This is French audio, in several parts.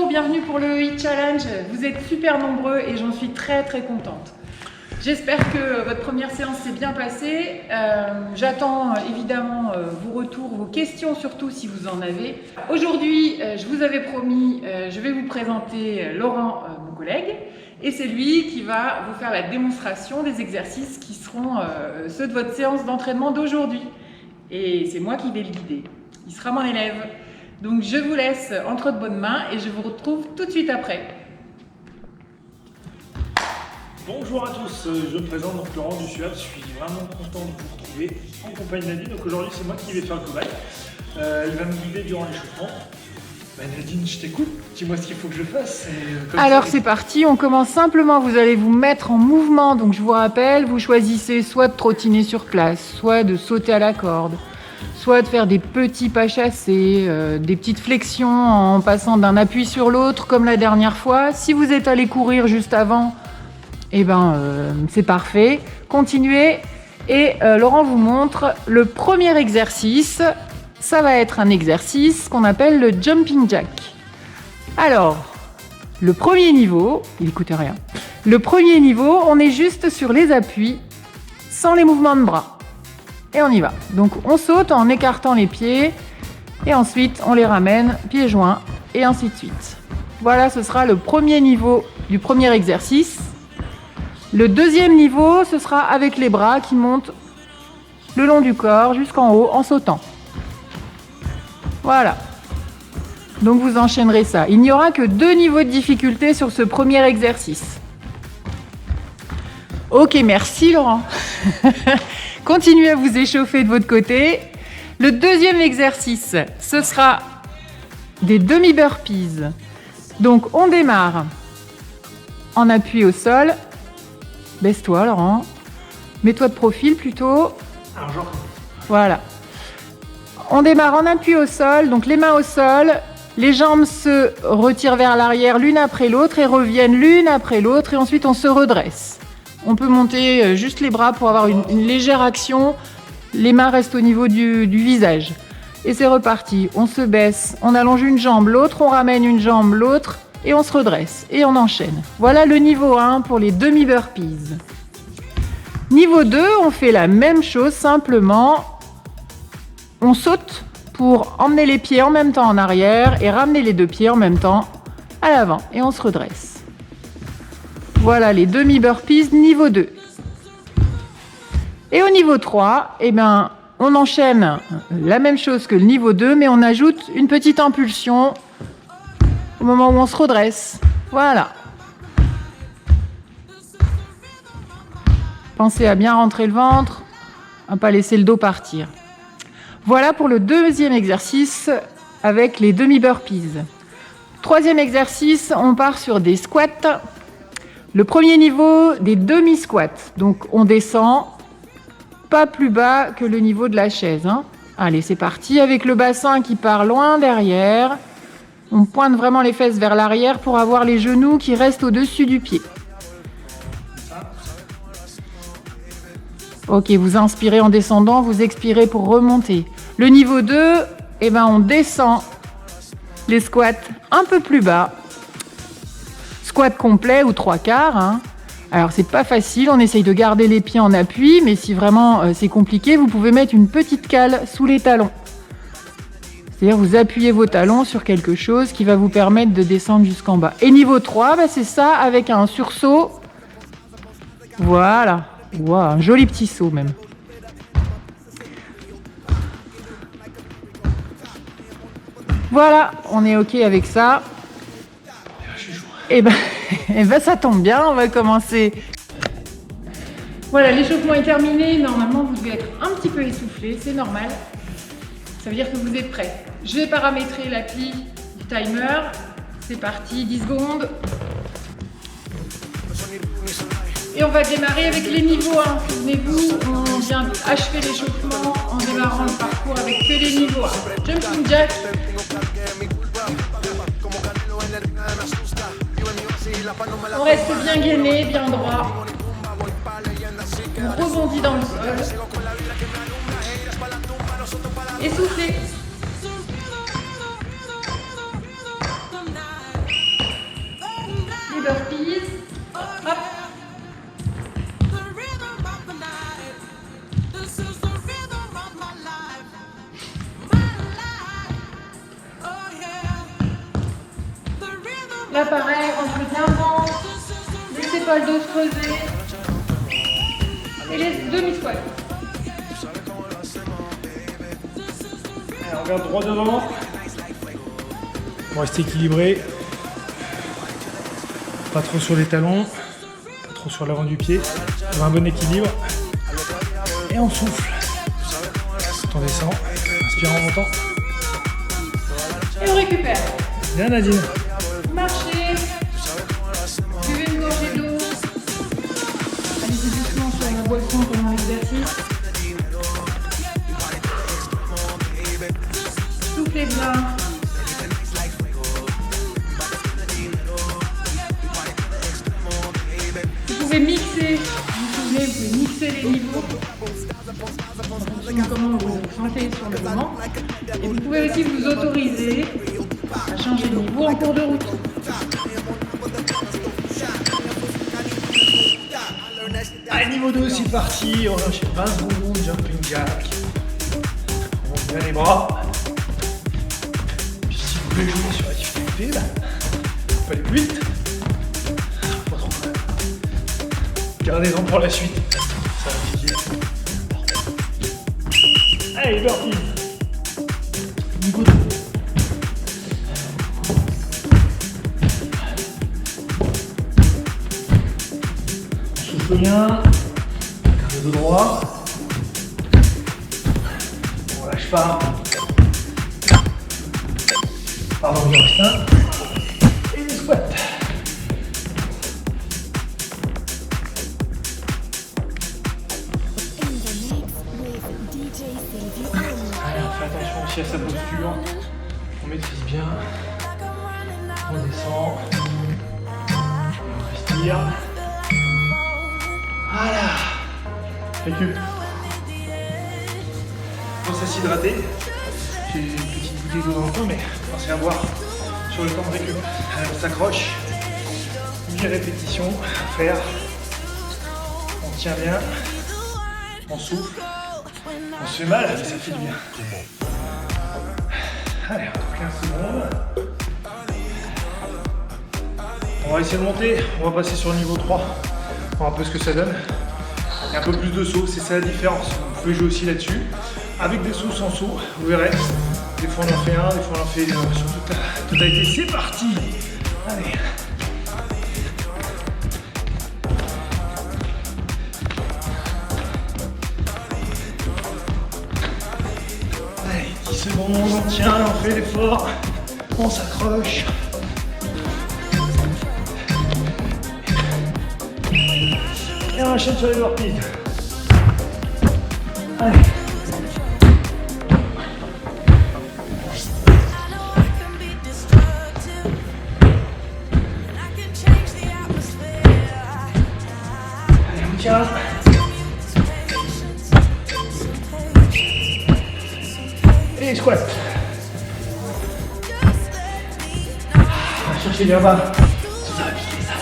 bienvenue pour le Hit Challenge. Vous êtes super nombreux et j'en suis très contente. J'espère que votre première séance s'est bien passée. J'attends évidemment vos retours, vos questions surtout si vous en avez. Aujourd'hui, je vous avais promis, je vais vous présenter Laurent, mon collègue, et c'est lui qui va vous faire la démonstration des exercices qui seront ceux de votre séance d'entraînement d'aujourd'hui. Et c'est moi qui vais le guider. Il sera mon élève. Donc je vous laisse entre de bonnes mains et je vous retrouve tout de suite après. Bonjour à tous, je me présente donc Laurent du SUAP, je suis vraiment content de vous retrouver en compagnie de Nadine. Donc aujourd'hui c'est moi qui vais faire le cobaye. Il va me guider durant l'échauffement. Nadine, je t'écoute, dis-moi ce qu'il faut que je fasse. Alors c'est parti, on commence simplement, vous allez vous mettre en mouvement. Donc je vous rappelle, vous choisissez soit de trottiner sur place, soit de sauter à la corde, soit de faire des petits pas chassés, des petites flexions en passant d'un appui sur l'autre comme la dernière fois. Si vous êtes allé courir juste avant, c'est parfait. Continuez et Laurent vous montre le premier exercice. Ça va être un exercice qu'on appelle le jumping jack. Alors, le premier niveau, il coûte rien. Le premier niveau, on est juste sur les appuis, sans les mouvements de bras. Et on y va. Donc on saute en écartant les pieds et ensuite on les ramène pieds joints et ainsi de suite. Voilà, ce sera le premier niveau du premier exercice. Le deuxième niveau, ce sera avec les bras qui montent le long du corps jusqu'en haut en sautant. Voilà. Donc vous enchaînerez ça. Il n'y aura que 2 niveaux de difficulté sur ce premier exercice. Ok, merci Laurent. Continuez à vous échauffer de votre côté. Le deuxième exercice, ce sera des demi-burpees. Donc on démarre en appui au sol. Baisse-toi Laurent. Mets-toi de profil plutôt. Voilà. On démarre en appui au sol, donc les mains au sol, les jambes se retirent vers l'arrière l'une après l'autre et reviennent l'une après l'autre et ensuite on se redresse. On peut monter juste les bras pour avoir une légère action, les mains restent au niveau du visage. Et c'est reparti, on se baisse, on allonge une jambe, l'autre, on ramène une jambe, l'autre et on se redresse et on enchaîne. Voilà le niveau 1 pour les demi-burpees. Niveau 2, on fait la même chose, simplement on saute pour emmener les pieds en même temps en arrière et ramener les 2 pieds en même temps à l'avant et on se redresse. Voilà les demi-burpees niveau 2. Et au niveau 3, on enchaîne la même chose que le niveau 2, mais on ajoute une petite impulsion au moment où on se redresse. Voilà. Pensez à bien rentrer le ventre, à ne pas laisser le dos partir. Voilà pour le deuxième exercice avec les demi-burpees. Troisième exercice, on part sur des squats. Le premier niveau, des demi-squats. Donc on descend pas plus bas que le niveau de la chaise. Allez, c'est parti avec le bassin qui part loin derrière. On pointe vraiment les fesses vers l'arrière pour avoir les genoux qui restent au-dessus du pied. Ok, vous inspirez en descendant, vous expirez pour remonter. Le niveau 2, on descend les squats un peu plus bas. Squat complet ou 3/4. Alors c'est pas facile, on essaye de garder les pieds en appui, mais si vraiment c'est compliqué, vous pouvez mettre une petite cale sous les talons. C'est-à-dire vous appuyez vos talons sur quelque chose qui va vous permettre de descendre jusqu'en bas. Et niveau 3, c'est ça avec un sursaut. Voilà. Wow, un joli petit saut même. Voilà, on est ok avec ça. Et ça tombe bien, on va commencer. Voilà, l'échauffement est terminé. Normalement, vous devez être un petit peu essoufflé, c'est normal. Ça veut dire que vous êtes prêts. Je vais paramétrer l'appli du timer. C'est parti, 10 secondes. Et on va démarrer avec les niveaux 1. Souvenez-vous, on vient achever l'échauffement en démarrant le parcours avec que les niveaux 1. Jumping jack. On reste bien gainé, bien droit. On rebondit dans le sol. Essoufflé. Là pareil, rentrez bien dedans. Laissez pas le dos se creuser. Et les demi-squats. On regarde droit devant. On reste équilibré. Pas trop sur les talons. Pas trop sur l'avant du pied. On a un bon équilibre. Et on souffle. On descend. Inspire en montant. Et on récupère. Bien Nadine. Marchez. Buvez une gorgée d'eau. Allez-y doucement sur la boisson pendant l'exercice. Soufflez bien. Vous pouvez mixer. Vous pouvez mixer les niveaux. Comment vous vous sentez sur le moment. Et vous pouvez aussi vous autoriser à changer de niveau en cours de route. Allez, niveau 2, c'est parti. On enchaîne 20 secondes, jumping jack. On monte bien les bras. Puis si vous voulez jouer sur la difficulté, là, faut pas aller plus vite. Pas trop. Gardez-en pour la suite. Ça va piquer. Allez, burpees. Niveau 2. On souffle bien. Garde le dos droit. On lâche pas. Pardon, il en reste un. Et les squats. Allez, on fait attention aussi à sa posture. On maîtrise bien. On descend. On respire. Voilà. Récup. On pense à s'hydrater. J'ai une petite bouteille d'eau dans le coin, mais pensez à boire sur le temps de récup. Allez, on s'accroche. 8 répétitions à faire. On tient bien. On souffle. On se fait mal, mais ça fait du bien. Allez, encore 15 secondes. On va essayer de monter. On va passer sur le niveau 3. Voir un peu ce que ça donne. Il y a un peu plus de sauts, c'est ça la différence. Vous pouvez jouer aussi là-dessus. Avec des sauts, sans sauts, vous verrez. Des fois on en fait un, des fois on en fait sur toute la totalité. C'est parti. Allez. Allez, 10 secondes, on tient, on fait l'effort. On s'accroche. Et on enchaîne sur les burpees. Allez. Allez, on tient. Et les squats. On va chercher bien bas. Ça va piquer ça.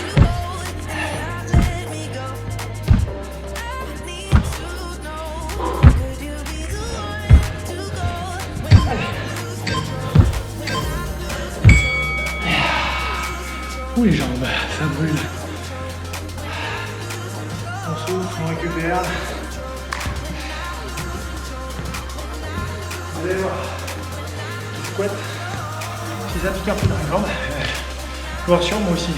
Ouh les jambes, ça brûle. On souffle, on récupère. Vous allez voir. Squat. Si ça pique un peu dans les jambes, voir sur moi aussi.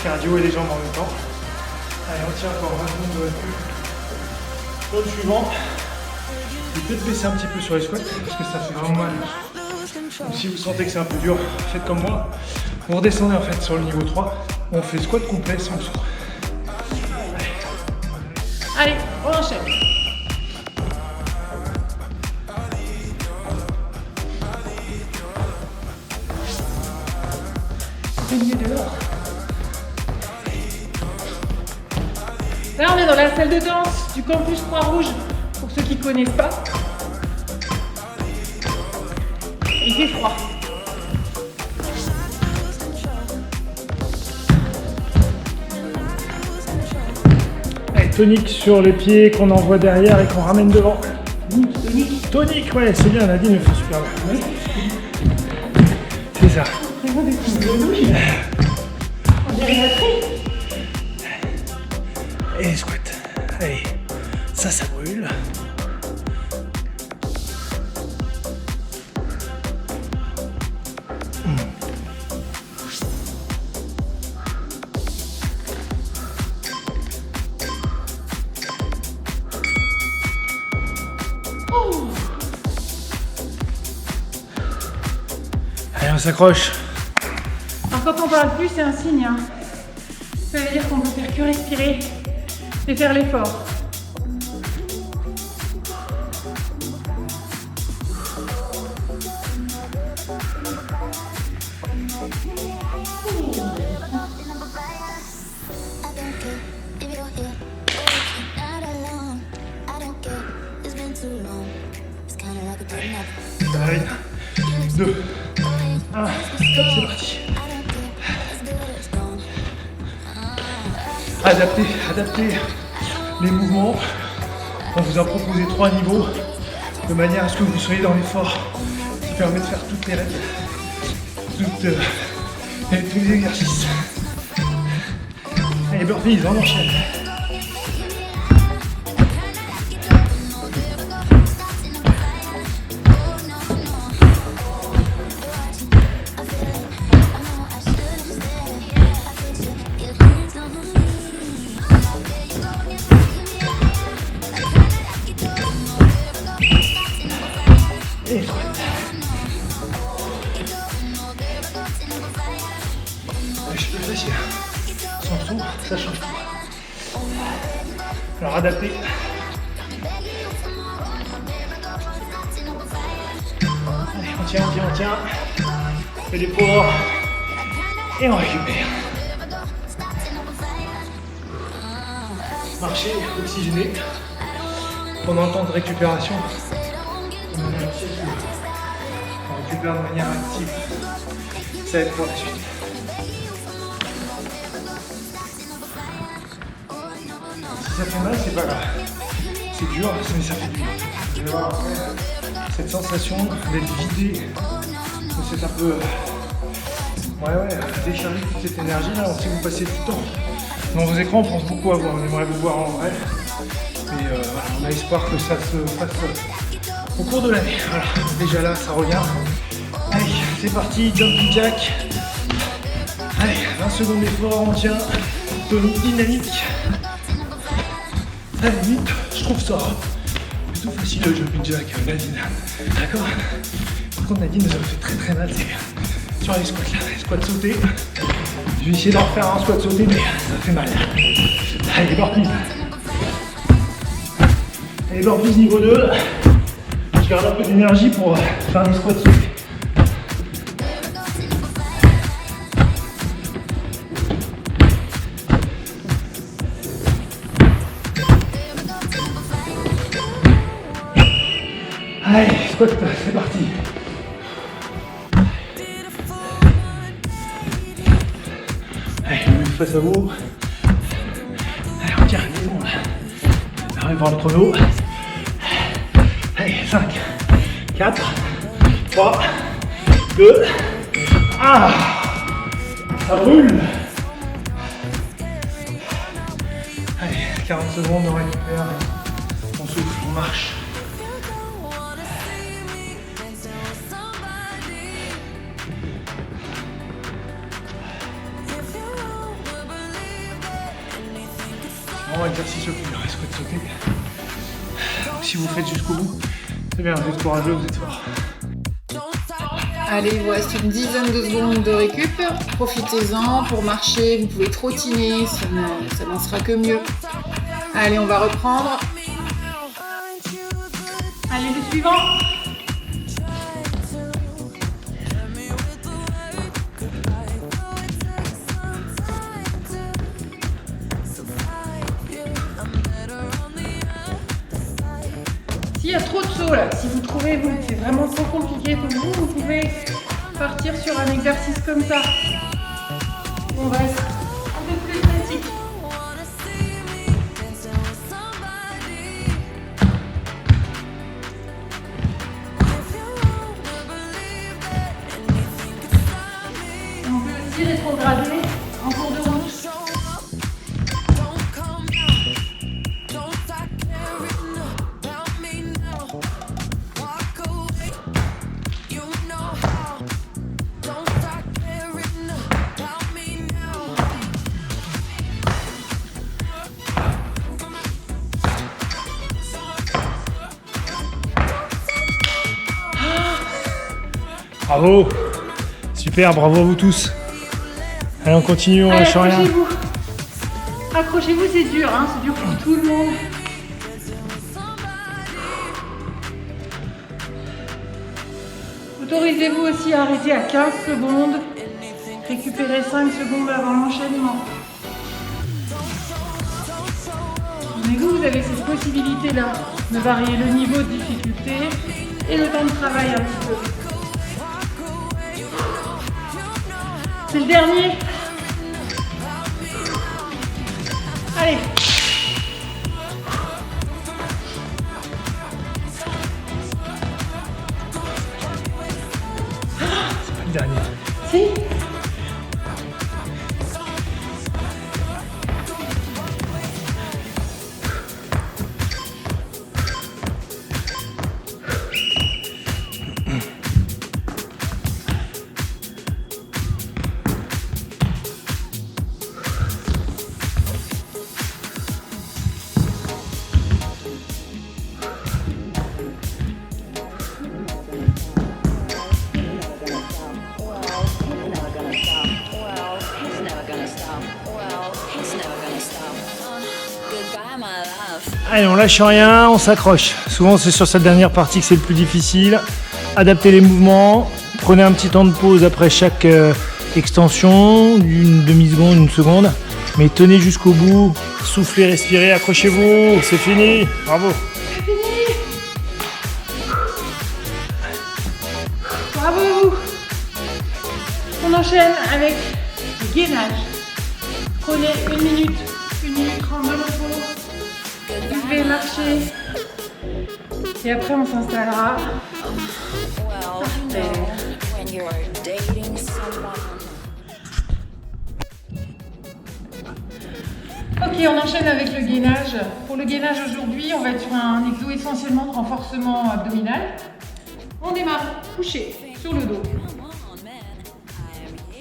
Cardio et les jambes en même temps. Allez, on tient encore 20 secondes de récup. Sur le suivant, je vais peut-être baisser un petit peu sur les squats parce que ça fait vraiment mal. Donc, si vous sentez que c'est un peu dur, faites comme moi. Vous redescendez en fait sur le niveau 3. On fait squat complet sans saut. Allez, on enchaîne. Mieux dehors. Là, on est dans la salle de danse du campus Croix-Rouge, pour ceux qui ne connaissent pas. Il fait froid. Allez, tonique sur les pieds qu'on envoie derrière et qu'on ramène devant. Tonique. Tonique, ouais, c'est bien, Nadine le fait super bien. C'est ça. Oh, des petites grenouilles. On dirait la tri. Et squat. Allez, ça brûle. Allez, on s'accroche. Alors quand on parle plus, c'est un signe. Hein. Ça veut dire qu'on peut faire que respirer et faire l'effort. Allez, 2, 1, c'est parti. Adaptez les mouvements. On vous a proposé 3 niveaux de manière à ce que vous soyez dans l'effort qui permet de faire toutes les règles, tous les exercices. Allez, burpees, on enchaîne. Et squat. Je suis plus facile. Sans tout, ça change tout. Alors adaptez. Allez, on tient. On fait des poids. Et on récupère. Marcher, oxygéné. Pendant le temps de récupération, on récupère de manière active. Ça aide pour la suite. Si ça fait mal, c'est pas grave. C'est dur, mais ça fait du bien. Vous allez voir après cette sensation d'être vidé, de cette un peu décharger toute cette énergie là. Si vous passez du temps dans vos écrans, on pense beaucoup à vous. On aimerait vous voir en vrai. Mais voilà, on a espoir que ça se fasse au cours de l'année. Voilà, déjà là, ça revient. Allez, c'est parti, jumping jack. Allez, 20 secondes d'effort, on tient. Tonique dynamique. À la limite, je trouve ça plutôt facile le jumping jack, Nadine. D'accord? Par contre, Nadine nous a fait très mal, c'est sur les squats là, les squats sautés. Je vais essayer d'en refaire un squat sauté, mais ça fait mal. Allez, burpees. Allez, burpees niveau 2. Je garde un peu d'énergie pour faire des squats sautés. Allez, squat, c'est parti. Allez, je me mets face à vous. Allez, on tient, c'est bon là. On arrive voir le chrono. Allez, 5, 4, 3, 2, ah, ça brûle. Allez, 40 secondes, on récupère. On souffle, on marche. Exercice au plus dur, squat sauté. Si vous faites jusqu'au bout, c'est bien, vous êtes courageux, vous êtes fort. Allez, il vous reste une dizaine de secondes de récup. Profitez-en pour marcher, vous pouvez trottiner, ça n'en sera que mieux. Allez, on va reprendre. Allez, le suivant. S'il y a trop de sauts là, si vous trouvez que c'est vraiment trop compliqué pour vous, vous pouvez partir sur un exercice comme ça. On va être un peu plus pratique. Bravo. Super, bravo à vous tous. Allez, on continue, on lâche rien. Accrochez-vous. Accrochez-vous, c'est dur, hein, c'est dur pour tout le monde. Autorisez-vous aussi à arrêter à 15 secondes. Récupérez 5 secondes avant l'enchaînement. Mais vous avez cette possibilité-là de varier le niveau de difficulté et le temps de travail un petit peu. C'est le dernier. Allez. C'est pas le dernier. Si. Allez, on lâche rien, on s'accroche. Souvent, c'est sur cette dernière partie que c'est le plus difficile. Adaptez les mouvements. Prenez un petit temps de pause après chaque extension, d'une demi-seconde, une seconde. Mais tenez jusqu'au bout. Soufflez, respirez, accrochez-vous. C'est fini. Bravo. C'est fini. Bravo à vous. On enchaîne avec le gainage. Prenez 1 minute 30 de repos. Buvez, marchez. Et après, on s'installera. Parfait. Ok, on enchaîne avec le gainage. Pour le gainage aujourd'hui, on va être sur un exo essentiellement de renforcement abdominal. On démarre couché sur le dos.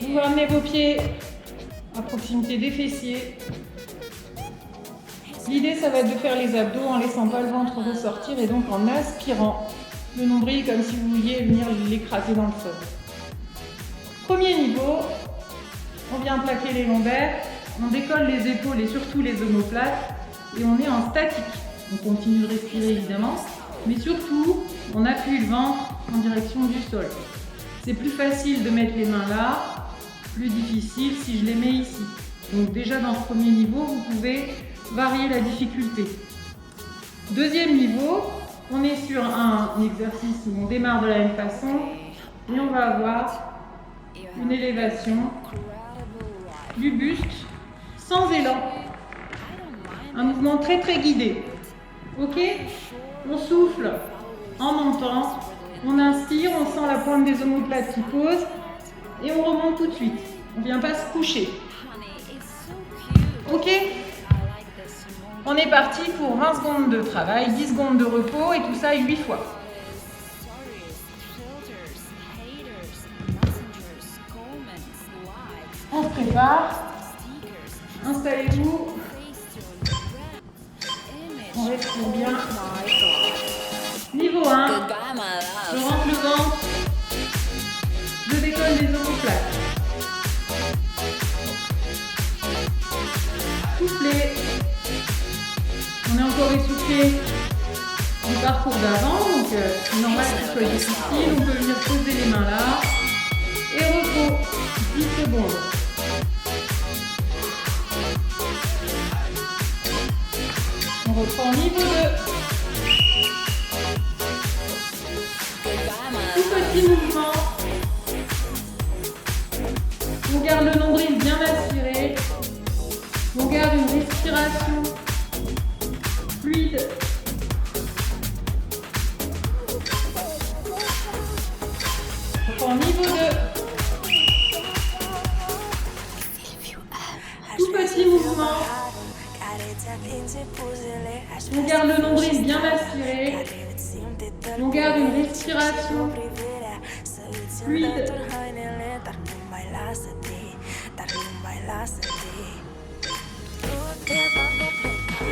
Vous ramenez vos pieds à proximité des fessiers. L'idée, ça va être de faire les abdos en laissant pas le ventre ressortir et donc en aspirant le nombril comme si vous vouliez venir l'écraser dans le sol. Premier niveau, on vient plaquer les lombaires, on décolle les épaules et surtout les omoplates et on est en statique. On continue de respirer évidemment, mais surtout, on appuie le ventre en direction du sol. C'est plus facile de mettre les mains là, plus difficile si je les mets ici. Donc déjà dans ce premier niveau, vous pouvez varier la difficulté. Deuxième niveau, on est sur un exercice où on démarre de la même façon et on va avoir une élévation du buste sans élan. Un mouvement très très guidé. Ok? On souffle en montant, on inspire, on sent la pointe des omoplates qui pose et on remonte tout de suite. On ne vient pas se coucher. Ok? On est parti pour 20 secondes de travail, 10 secondes de repos et tout ça 8 fois. On se prépare. Installez-vous. On respire bien. Niveau 1. Je rentre le ventre. Je décolle les omoplates. Soufflez. On est encore essoufflé du parcours d'avant, donc c'est normal que ce soit difficile. On peut venir poser les mains là. Et repos, 10 secondes. On reprend niveau 2. Tout petit mouvement. On garde le nombril bien aspiré. On garde une respiration fluide. En niveau 2. Tout petit mouvement. On garde le nombril bien aspiré. On garde une respiration fluide.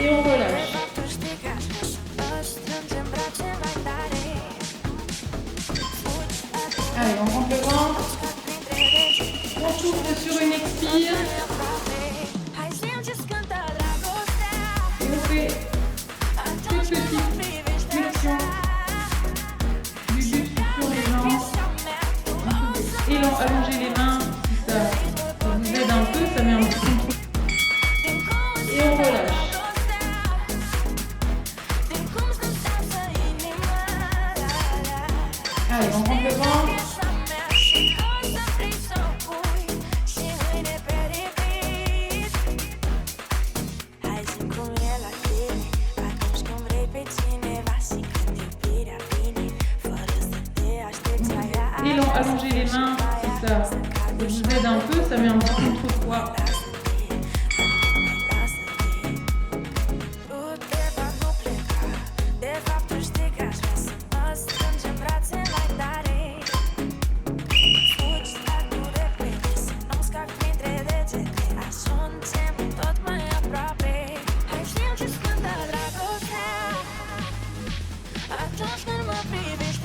Et on relâche. Allez, on rentre le ventre. On souffle sur une expire. Et on fait une petite flexion du buste sur les jambes. Et allonger les mains si ça vous aide un peu, ça met un petit contrôle. Et on relâche. Allez, on rentre le ventre. Et allonger les mains si ça vous aide un peu, ça met un petit contrepoids.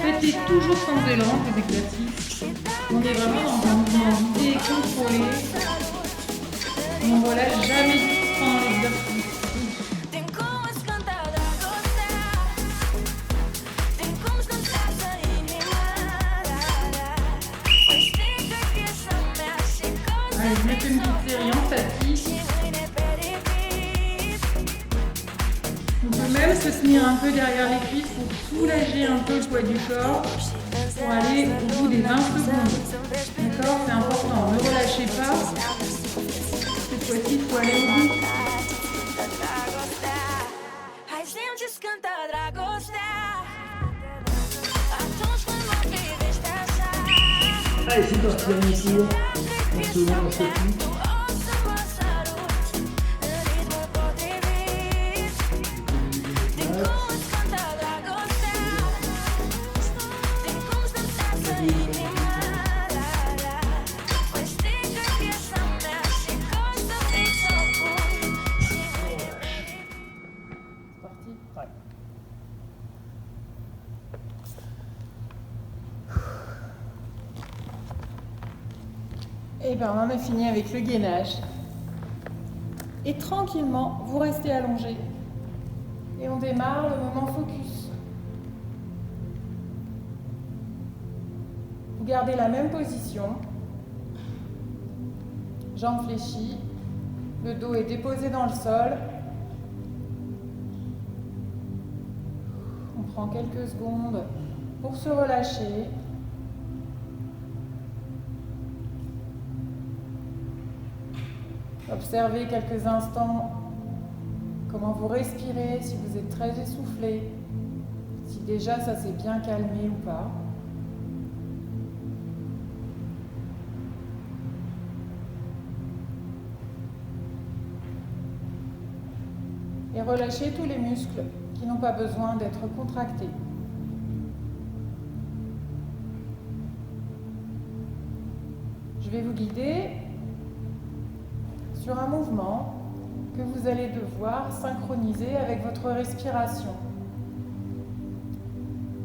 Faites toujours sans élan ces exercices. On est vraiment dans un mouvement guidé et contrôlé. On ne relâche jamais du tout pendant l'exercice. Allez, je mets une petite série en statique. On peut même se tenir un peu derrière les cuisses pour soulager un peu le poids du corps pour aller au bout des 20 secondes. D'accord? C'est important, ne relâchez pas. Cette fois-ci, il faut aller au bout. Allez, c'est parti, on tour. On se lance tout. Et bien on en a fini avec le gainage. Et tranquillement, vous restez allongé. Et on démarre le moment focus. Vous gardez la même position. Jambes fléchies. Le dos est déposé dans le sol. On prend quelques secondes pour se relâcher. Observez quelques instants comment vous respirez, si vous êtes très essoufflé, si déjà ça s'est bien calmé ou pas. Et relâchez tous les muscles qui n'ont pas besoin d'être contractés. Je vais vous guider sur un mouvement que vous allez devoir synchroniser avec votre respiration.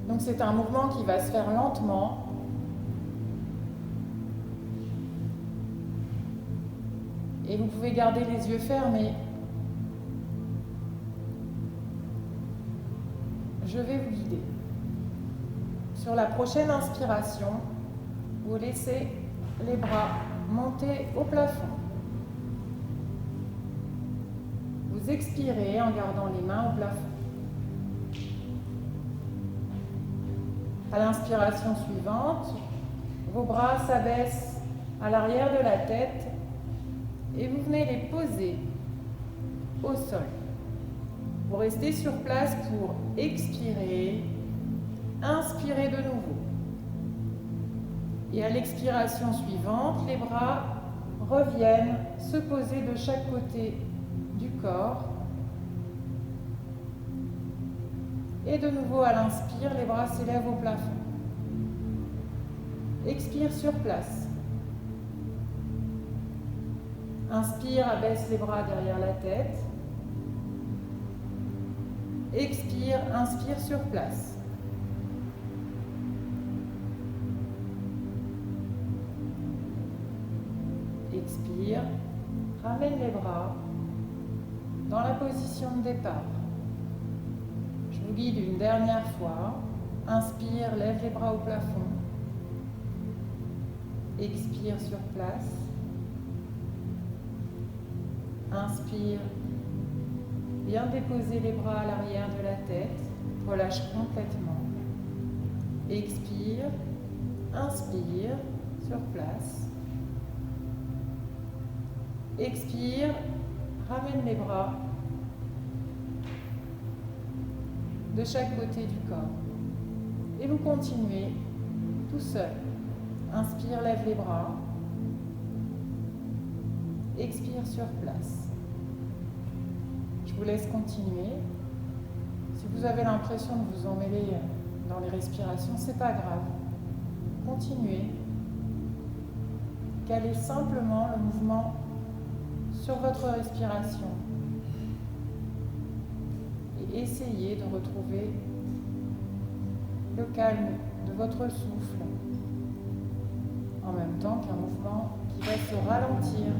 Donc c'est un mouvement qui va se faire lentement. Et vous pouvez garder les yeux fermés. Je vais vous guider. Sur la prochaine inspiration, vous laissez les bras monter au plafond. Vous expirez en gardant les mains au plafond. À l'inspiration suivante, vos bras s'abaissent à l'arrière de la tête et vous venez les poser au sol. Vous restez sur place pour expirer, inspirer de nouveau. Et à l'expiration suivante, les bras reviennent se poser de chaque côté du corps. Et de nouveau à l'inspire, les bras s'élèvent au plafond. Expire sur place. Inspire, abaisse les bras derrière la tête. Expire, inspire sur place. Expire, ramène les bras dans la position de départ. Je vous guide une dernière fois. Inspire, lève les bras au plafond. Expire sur place. Inspire, bien déposer les bras à l'arrière de la tête. Relâche complètement. Expire, inspire, sur place. Expire, ramène les bras de chaque côté du corps. Et vous continuez tout seul. Inspire, lève les bras. Expire sur place. Je vous laisse continuer. Si vous avez l'impression de vous emmêler dans les respirations, c'est pas grave. Continuez. Calez simplement le mouvement sur votre respiration et essayez de retrouver le calme de votre souffle en même temps qu'un mouvement qui va se ralentir.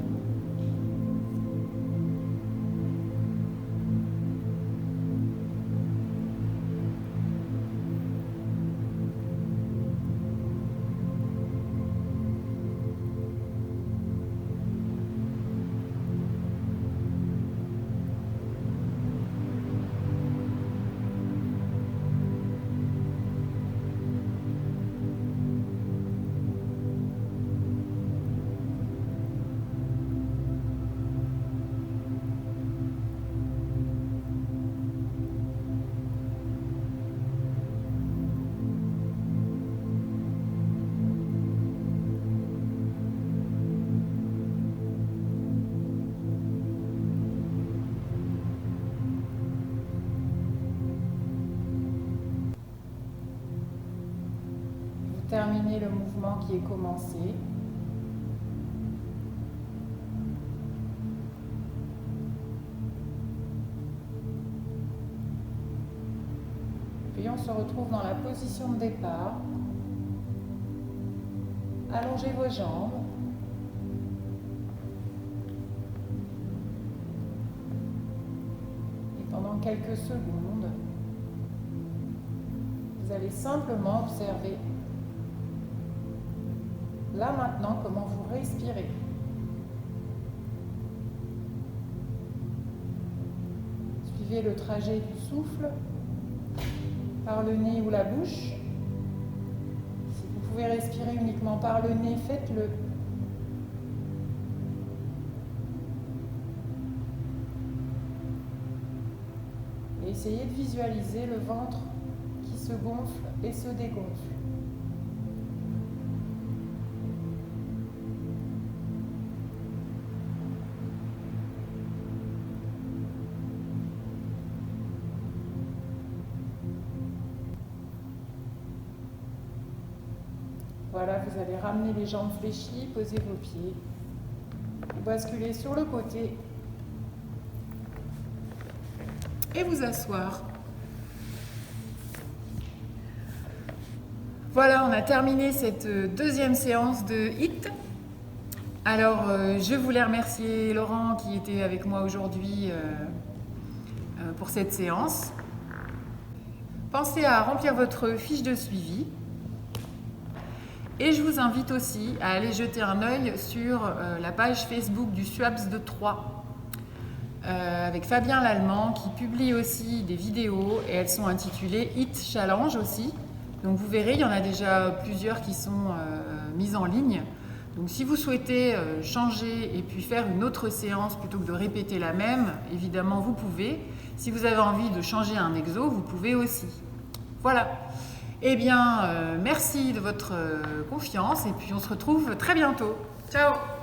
Terminez le mouvement qui est commencé. Puis on se retrouve dans la position de départ. Allongez vos jambes. Et pendant quelques secondes, vous allez simplement observer là maintenant comment vous respirez. Suivez le trajet du souffle par le nez ou la bouche. Si vous pouvez respirer uniquement par le nez, faites-le. Et essayez de visualiser le ventre qui se gonfle et se dégonfle. Voilà, vous allez ramener les jambes fléchies, poser vos pieds, vous basculez sur le côté et vous asseoir. Voilà, on a terminé cette deuxième séance de HIIT. Alors, je voulais remercier Laurent qui était avec moi aujourd'hui pour cette séance. Pensez à remplir votre fiche de suivi. Et je vous invite aussi à aller jeter un œil sur la page Facebook du SUAPS de Troyes avec Fabien Lallemand qui publie aussi des vidéos et elles sont intitulées HIIT Challenge aussi. Donc vous verrez, il y en a déjà plusieurs qui sont mises en ligne. Donc si vous souhaitez changer et puis faire une autre séance plutôt que de répéter la même, évidemment vous pouvez. Si vous avez envie de changer un exo, vous pouvez aussi. Voilà. Eh bien, merci de votre confiance et puis on se retrouve très bientôt. Ciao!